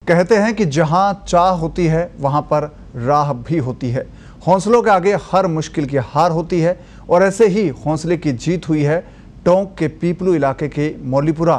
कहते हैं कि जहां चाह होती है वहां पर राह भी होती है। हौसलों के आगे हर मुश्किल की हार होती है और ऐसे ही हौसले की जीत हुई है टोंक के पीपलू इलाके के मौलीपुरा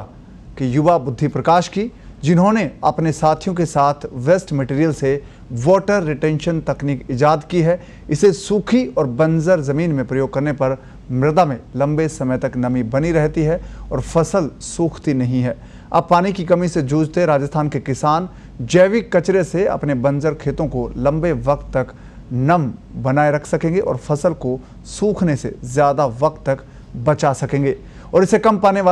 के युवा बुद्धि प्रकाश की, जिन्होंने अपने साथियों के साथ वेस्ट मटेरियल से वाटर रिटेंशन तकनीक इजाद की है। इसे सूखी और बंजर ज़मीन में प्रयोग करने पर मृदा में लंबे समय तक नमी बनी रहती है और फसल सूखती नहीं है। अब पानी की कमी से जूझते राजस्थान के किसान जैविक कचरे से अपने बंजर खेतों को लंबे वक्त तक नम बनाए रख सकेंगे और फसल को सूखने से ज़्यादा वक्त तक बचा सकेंगे और इसे कम पानी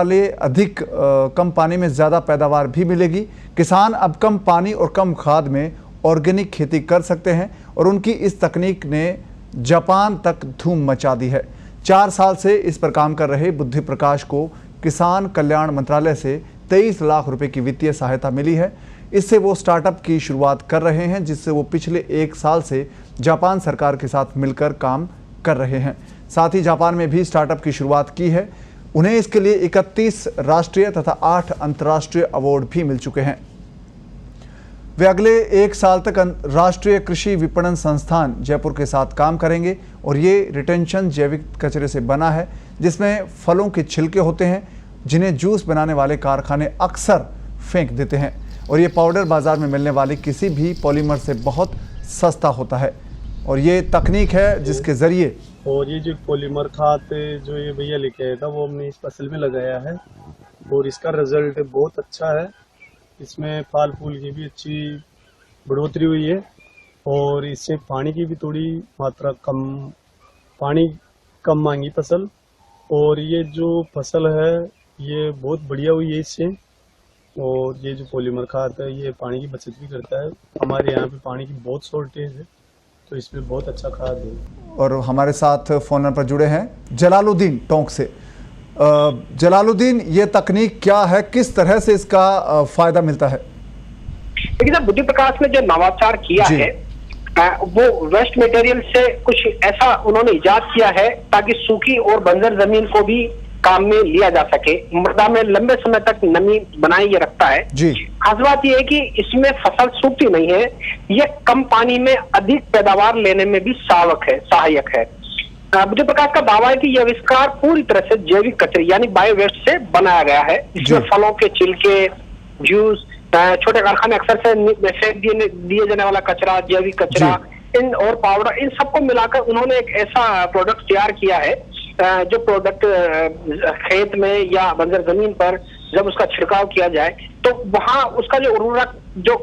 में ज़्यादा पैदावार भी मिलेगी। किसान अब कम पानी और कम खाद में ऑर्गेनिक खेती कर सकते हैं और उनकी इस तकनीक ने जापान तक धूम मचा दी है। 4 साल से इस पर काम कर रहे बुद्धि प्रकाश को किसान कल्याण मंत्रालय से 23 लाख रुपए की वित्तीय सहायता मिली है। इससे वो स्टार्टअप की शुरुआत कर रहे हैं, जिससे वो पिछले 1 साल से जापान सरकार के साथ मिलकर काम कर रहे हैं। साथ ही जापान में भी स्टार्टअप की शुरुआत की है। उन्हें इसके लिए 31 राष्ट्रीय तथा 8 अंतर्राष्ट्रीय अवार्ड भी मिल चुके हैं। वे अगले 1 साल तक राष्ट्रीय कृषि विपणन संस्थान जयपुर के साथ काम करेंगे और ये रिटेंशन जैविक कचरे से बना है, जिसमें फलों के छिलके होते हैं जिन्हें जूस बनाने वाले कारखाने अक्सर फेंक देते हैं और ये पाउडर बाजार में मिलने वाली किसी भी पॉलीमर से बहुत सस्ता होता है। और ये तकनीक है जिसके ज़रिए और ये जो पॉलीमर खाद जो ये भैया लेके आया था वो हमने इस फसल में लगाया है और इसका रिजल्ट बहुत अच्छा है। इसमें फल फूल की भी अच्छी बढ़ोतरी हुई है और इससे पानी की भी थोड़ी मात्रा पानी कम मांगी फसल। और ये जो फसल है ये बहुत बढ़िया हुई है इससे। और ये जो पॉलीमर खाद है ये पानी की बचत भी करता है। हमारे यहाँ पे पानी की बहुत शॉर्टेज है तो इसमें बहुत अच्छा खाद है। और हमारे साथ फोन पर जुड़े हैं जलालुद्दीन टोंक से। जलालुद्दीन, ये तकनीक क्या है, किस तरह से इसका फायदा मिलता है? देखिए सर, बुद्धि प्रकाश ने जो नवाचार किया है वो वेस्ट मटेरियल से कुछ ऐसा उन्होंने इजाद किया है ताकि सूखी और बंजर जमीन को भी काम में लिया जा सके। मृदा में लंबे समय तक नमी बनाए ये रखता है। खास बात यह है कि इसमें फसल सूखती नहीं है। ये कम पानी में अधिक पैदावार लेने में भी सहायक है। बुद्धि प्रकाश का दावा है कि यह आविष्कार पूरी तरह से जैविक कचरे यानी बायो वेस्ट से बनाया गया है। इसमें फलों के छिलके, जूस, छोटे कारखाने अक्सर से फेंक दिए जाने वाला कचरा, जैविक कचरा इन और पाउडर, इन सबको मिलाकर उन्होंने एक ऐसा प्रोडक्ट तैयार किया है जो प्रोडक्ट खेत में या बंजर जमीन पर जब उसका छिड़काव किया जाए तो वहां उसका जो उर्वरक जो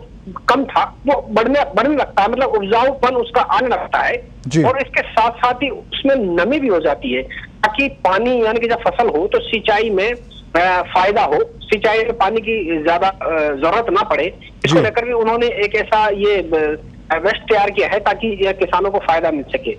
कम था वो बढ़ने लगता है, मतलब उपजाऊपन उसका आने लगता है। और इसके साथ साथ ही उसमें नमी भी हो जाती है ताकि पानी यानी कि जब फसल हो तो सिंचाई में फायदा हो, सिंचाई में पानी की ज्यादा जरूरत ना पड़े। इसको लेकर भी उन्होंने एक ऐसा ये वेस्ट तैयार किया है ताकि किसानों को फायदा मिल सके।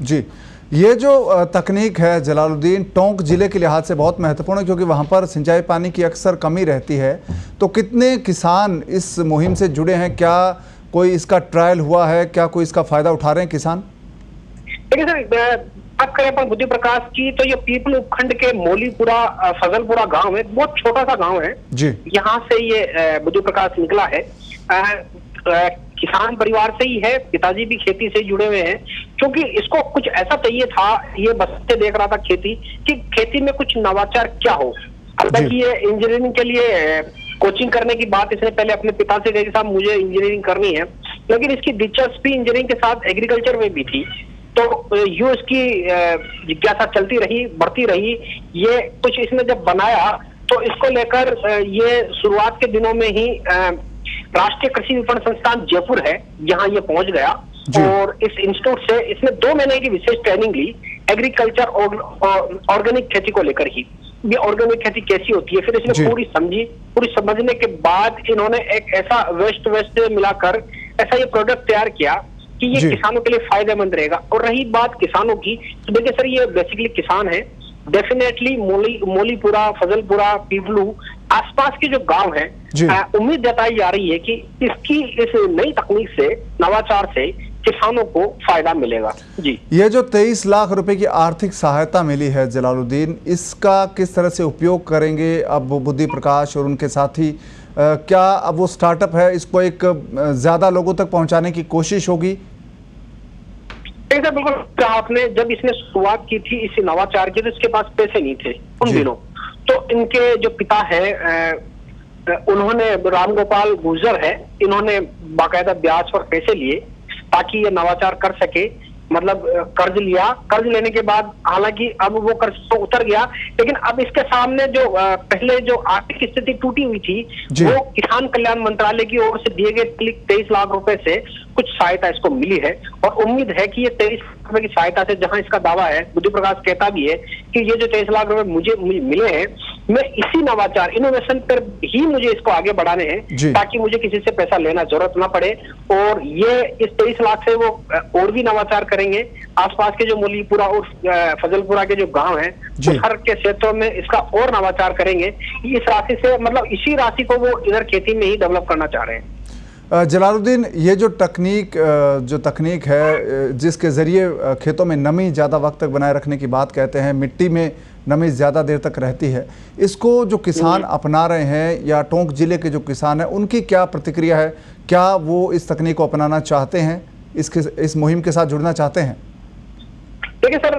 जी, ये जो तकनीक है जलालुद्दीन, टोंक जिले के लिहाज से बहुत महत्वपूर्ण है क्योंकि वहाँ पर सिंचाई पानी की अक्सर कमी रहती है। तो कितने किसान इस मुहिम से जुड़े हैं? क्या कोई इसका ट्रायल हुआ है? क्या कोई इसका फायदा उठा रहे हैं किसान? देखिए सर, बात करें अपन बुद्धि प्रकाश की तो ये पीपल उपखंड के मौलीपुरा फजलपुरा गांव है, बहुत छोटा सा गांव है जी। यहाँ से ये बुद्धि प्रकाश निकला है। किसान परिवार से ही है, पिताजी भी खेती से जुड़े हुए हैं। क्योंकि इसको कुछ ऐसा चाहिए था, ये बस से देख रहा था कि खेती में कुछ नवाचार क्या हो। हालांकि ये इंजीनियरिंग के लिए कोचिंग करने की बात इसने पहले अपने पिता से कही, साहब मुझे इंजीनियरिंग करनी है, लेकिन इसकी दिलचस्पी इंजीनियरिंग के साथ एग्रीकल्चर में भी थी। तो यूं इसकी जिज्ञासा चलती रही, बढ़ती रही। ये कुछ इसने जब बनाया तो इसको लेकर ये शुरुआत के दिनों में ही राष्ट्रीय कृषि विपणन संस्थान जयपुर है, यहाँ ये पहुंच गया और इस इंस्टीट्यूट से इसने 2 महीने की विशेष ट्रेनिंग ली एग्रीकल्चर और ऑर्गेनिक खेती को लेकर ही। ये ऑर्गेनिक खेती कैसी होती है फिर इसने पूरी समझी। पूरी समझने के बाद इन्होंने एक ऐसा वेस्ट मिलाकर ऐसा ये प्रोडक्ट तैयार किया कि ये किसानों के लिए फायदेमंद रहेगा। और रही बात किसानों की, तो देखिए सर, ये बेसिकली किसान है। डेफिनेटली मौलीपुरा, फजलपुरा, पीपलू आसपास के जो गांव हैं, उम्मीद जताई जा रही है कि इस नई तकनीक से, नवाचार से किसानों को फायदा मिलेगा। जी, ये जो 23 लाख रुपए की आर्थिक सहायता मिली है जलालुद्दीन, इसका किस तरह से उपयोग करेंगे अब बुद्धि प्रकाश और उनके साथी क्या अब वो स्टार्टअप है, इसको एक ज़्यादा लोगों तक पहुंचाने की कोशिश होगी? बिल्कुल, आपने जब इसने शुरुआत की थी इस नवाचार की तो इसके पास पैसे नहीं थे उन दिनों। तो इनके जो पिता है उन्होंने, राम गोपाल गुर्जर है, इन्होंने बाकायदा ब्याज पर पैसे लिए ताकि ये नवाचार कर सके। मतलब कर्ज लिया, कर्ज लेने के बाद हालांकि अब वो कर्ज तो उतर गया, लेकिन अब इसके सामने जो पहले जो आर्थिक स्थिति टूटी हुई थी वो किसान कल्याण मंत्रालय की ओर से दिए गए 23 लाख रुपए से कुछ सहायता इसको मिली है। और उम्मीद है कि ये 23 लाख रुपए की सहायता से, जहां इसका दावा है, बुद्धि प्रकाश कहता भी है कि ये जो 23 लाख रुपए मुझे मिले हैं, मैं इसी नवाचार इनोवेशन पर ही मुझे इसको आगे बढ़ाने हैं ताकि मुझे किसी से पैसा लेना जरूरत ना पड़े। और ये इस 23 लाख से वो और भी नवाचार करेंगे। आसपास के जो मौलीपुरा और फजलपुरा के जो गांव हैं, हर के क्षेत्रों में इसका और नवाचार करेंगे। इस राशि से, मतलब इसी राशि को वो इधर खेती में ही डेवलप करना चाह रहे हैं। जलालुद्दीन, ये जो तकनीक है जिसके ज़रिए खेतों में नमी ज़्यादा वक्त तक बनाए रखने की बात कहते हैं, मिट्टी में नमी ज़्यादा देर तक रहती है, इसको जो किसान अपना रहे हैं या टोंक जिले के जो किसान हैं उनकी क्या प्रतिक्रिया है? क्या वो इस तकनीक को अपनाना चाहते हैं, इस मुहिम के साथ जुड़ना चाहते हैं? देखिए सर,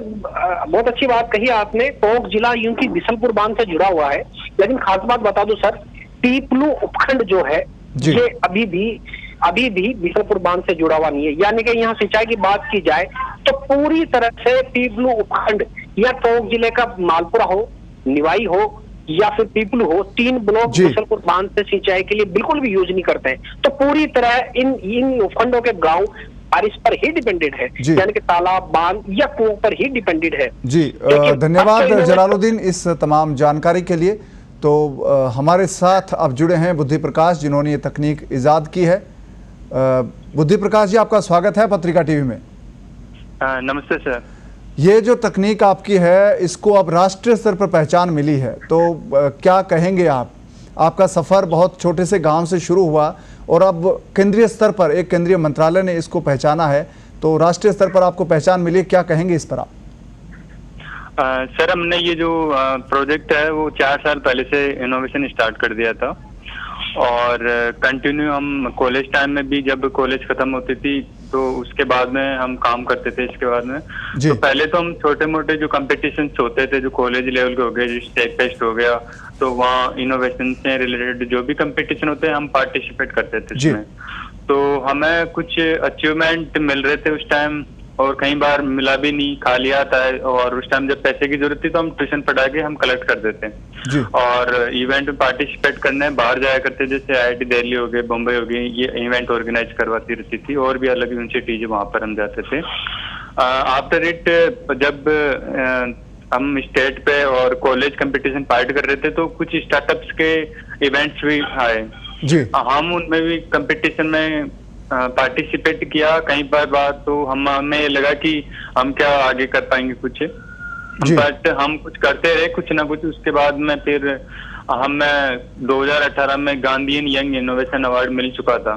बहुत अच्छी बात कही आपने। टोंक जिला यूं की बिसलपुर बांध से जुड़ा हुआ है, लेकिन खास बात बता दूं सर, पीपलू उपखंड जो है ये अभी भी बिसलपुर बांध से जुड़ा हुआ नहीं है। यानी कि यहाँ सिंचाई की बात की जाए तो पूरी तरह से पीपलू उपखंड या टोंक जिले का मालपुरा हो, निवाई हो या फिर पीपलू हो, 3 ब्लॉक बिसलपुर बांध से सिंचाई के लिए बिल्कुल भी यूज नहीं करते हैं। तो पूरी तरह इन उपखंडों के गांव बारिश पर ही डिपेंडेंट है, यानी कि तालाब, बांध या कुओं पर ही डिपेंडेंट है। जी, धन्यवाद जलालुद्दीन इस तमाम जानकारी के लिए। तो हमारे साथ अब जुड़े हैं बुद्धि प्रकाश, जिन्होंने ये तकनीक इजाद की है। बुद्धि प्रकाश जी, आपका स्वागत है पत्रिका टीवी में। नमस्ते सर। ये जो तकनीक आपकी है, इसको अब राष्ट्रीय स्तर पर पहचान मिली है, तो क्या कहेंगे आप? आपका सफ़र बहुत छोटे से गांव से शुरू हुआ और अब केंद्रीय स्तर पर एक केंद्रीय मंत्रालय ने इसको पहचाना है, तो राष्ट्रीय स्तर पर आपको पहचान मिली, क्या कहेंगे इस पर आप? सर, हमने ये जो प्रोजेक्ट है वो 4 साल पहले से इनोवेशन स्टार्ट कर दिया था और कंटिन्यू हम कॉलेज टाइम में भी, जब कॉलेज खत्म होती थी तो उसके बाद में हम काम करते थे। इसके बाद में तो पहले तो हम छोटे मोटे जो कंपटीशंस होते थे, जो कॉलेज लेवल के हो गए, जो स्टेट फेस्ट हो गया, तो वहाँ इनोवेशन से रिलेटेड जो भी कंपटीशन होते हैं हम पार्टिसिपेट करते थे इसमें। तो हमें कुछ अचीवमेंट मिल रहे थे उस टाइम और कई बार मिला भी नहीं, खाली आता है। और उस टाइम जब पैसे की जरूरत थी तो हम ट्यूशन पढ़ा के हम कलेक्ट कर देते हैं और इवेंट में पार्टिसिपेट करने बाहर जाया करते, जैसे IIT दिल्ली हो गए, बम्बई हो गई, ये इवेंट ऑर्गेनाइज करवाती रहती थी और भी अलग यूनिवर्सिटीज, वहां पर हम जाते थे। आफ्टर इट जब हम स्टेट पे और कॉलेज कंपटीशन पार्ट कर रहे थे तो कुछ स्टार्टअप्स के इवेंट्स भी आए, हम उनमें भी कंपटीशन में पार्टिसिपेट किया कई बार। तो हमें लगा कि हम क्या आगे कर पाएंगे कुछ, बट हम कुछ करते रहे कुछ ना कुछ। उसके बाद में फिर हमें 2018 में गांधीयन यंग इनोवेशन अवार्ड मिल चुका था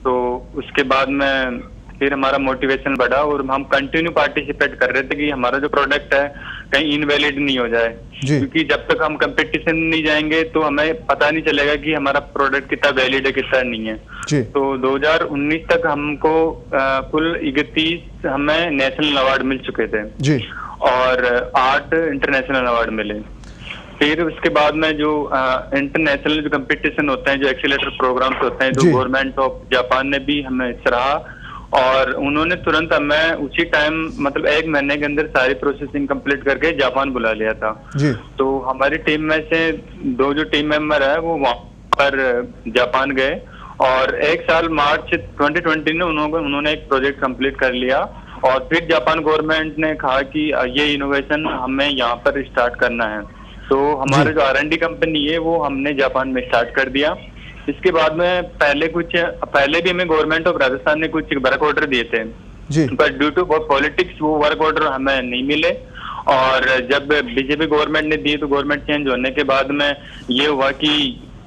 तो उसके बाद में फिर हमारा मोटिवेशन बढ़ा और हम कंटिन्यू पार्टिसिपेट कर रहे थे कि हमारा जो प्रोडक्ट है कहीं इनवैलिड नहीं हो जाए, क्योंकि जब तक हम कंपटीशन नहीं जाएंगे तो हमें पता नहीं चलेगा कि हमारा प्रोडक्ट कितना वैलिड है कितना नहीं है। तो 2019 तक हमको कुल 31 हमें नेशनल अवार्ड मिल चुके थे और 8 इंटरनेशनल अवार्ड मिले। फिर उसके बाद में जो इंटरनेशनल जो कंपटीशन होते हैं, जो एक्सीलरेटर प्रोग्राम्स होते हैं, जो गवर्नमेंट ऑफ जापान ने भी हमें सराहा और उन्होंने तुरंत हमें उसी टाइम, मतलब 1 महीने के अंदर सारी प्रोसेसिंग कंप्लीट करके जापान बुला लिया था। तो हमारी टीम में से 2 जो टीम मेंबर है वो वहां पर जापान गए और 1 साल मार्च 2020 में उन्होंने एक प्रोजेक्ट कंप्लीट कर लिया और फिर जापान गवर्नमेंट ने कहा कि ये इनोवेशन हमें यहाँ पर स्टार्ट करना है। तो हमारे जो R&D कंपनी है वो हमने जापान में स्टार्ट कर दिया। इसके बाद में पहले भी हमें गवर्नमेंट ऑफ राजस्थान ने कुछ वर्क ऑर्डर दिए थे, बट ड्यू टू पॉलिटिक्स वो वर्क ऑर्डर हमें नहीं मिले और जब बीजेपी गवर्नमेंट ने दिए तो गवर्नमेंट चेंज होने के बाद में ये हुआ कि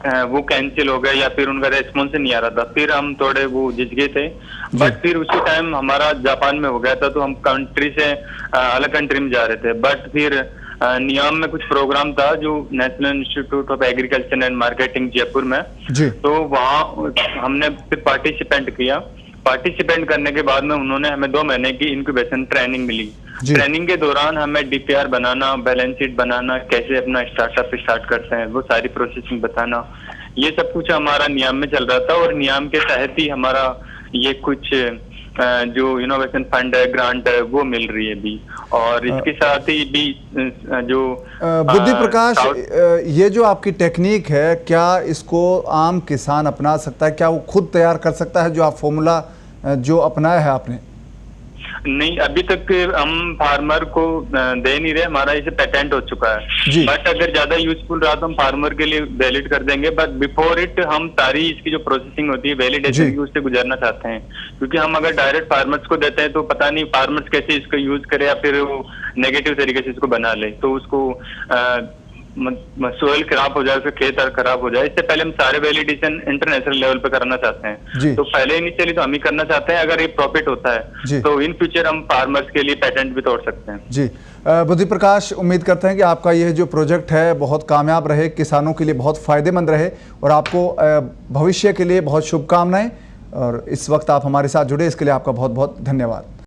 वो कैंसिल हो गया या फिर उनका रेस्पॉन्स नहीं आ रहा था। फिर हम थोड़े वो झिझ गए थे, बट फिर उसी टाइम हमारा जापान में हो गया था तो हम कंट्री से अलग कंट्री में जा रहे थे। बट फिर नियाम में कुछ प्रोग्राम था जो national institute of agriculture and marketing Jaipur में। जी। तो वहाँ हमने फिर पार्टिसिपेंट किया। पार्टिसिपेंट करने के बाद में उन्होंने हमें 2 महीने की इंक्यूबेशन ट्रेनिंग मिली। ट्रेनिंग के दौरान हमें डीपीआर बनाना, बैलेंस शीट बनाना, कैसे अपना स्टार्टअप स्टार्ट करते हैं वो सारी प्रोसेसिंग बताना, ये सब कुछ हमारा नियाम में चल रहा था। और नियाम के तहत ही हमारा ये कुछ जो इनोवेशन फंड है, ग्रांट है, वो मिल रही है अभी। और इसके साथ ही भी जो बुद्धि प्रकाश, ये जो आपकी टेक्निक है, क्या इसको आम किसान अपना सकता है? क्या वो खुद तैयार कर सकता है जो आप फॉर्मूला जो अपनाया है आपने? नहीं, अभी तक हम फार्मर को दे नहीं रहे, हमारा इसे पेटेंट हो चुका है। बट अगर ज्यादा यूजफुल रहा तो हम फार्मर के लिए वैलिड कर देंगे। बट बिफोर इट हम सारी इसकी जो प्रोसेसिंग होती है वैलिडेशन की, उससे गुजरना चाहते हैं। क्योंकि हम अगर डायरेक्ट फार्मर्स को देते हैं तो पता नहीं फार्मर्स कैसे इसको यूज करे या फिर वो नेगेटिव तरीके से इसको बना ले, तो उसको सोयल खराब हो जाए, उसका खेत खराब हो जाए। इससे पहले हम सारे वैलिडेशन इंटरनेशनल लेवल पे करना चाहते हैं। तो पहले इनिशियली तो हम ही करना चाहते हैं। अगर ये प्रॉफिट होता है तो इन फ्यूचर हम फार्मर्स के लिए पेटेंट भी तोड़ सकते हैं। जी, बुद्धि प्रकाश, उम्मीद करते हैं कि आपका यह जो प्रोजेक्ट है बहुत कामयाब रहे, किसानों के लिए बहुत फायदेमंद रहे और आपको भविष्य के लिए बहुत शुभकामनाएं। और इस वक्त आप हमारे साथ जुड़े, इसके लिए आपका बहुत बहुत धन्यवाद।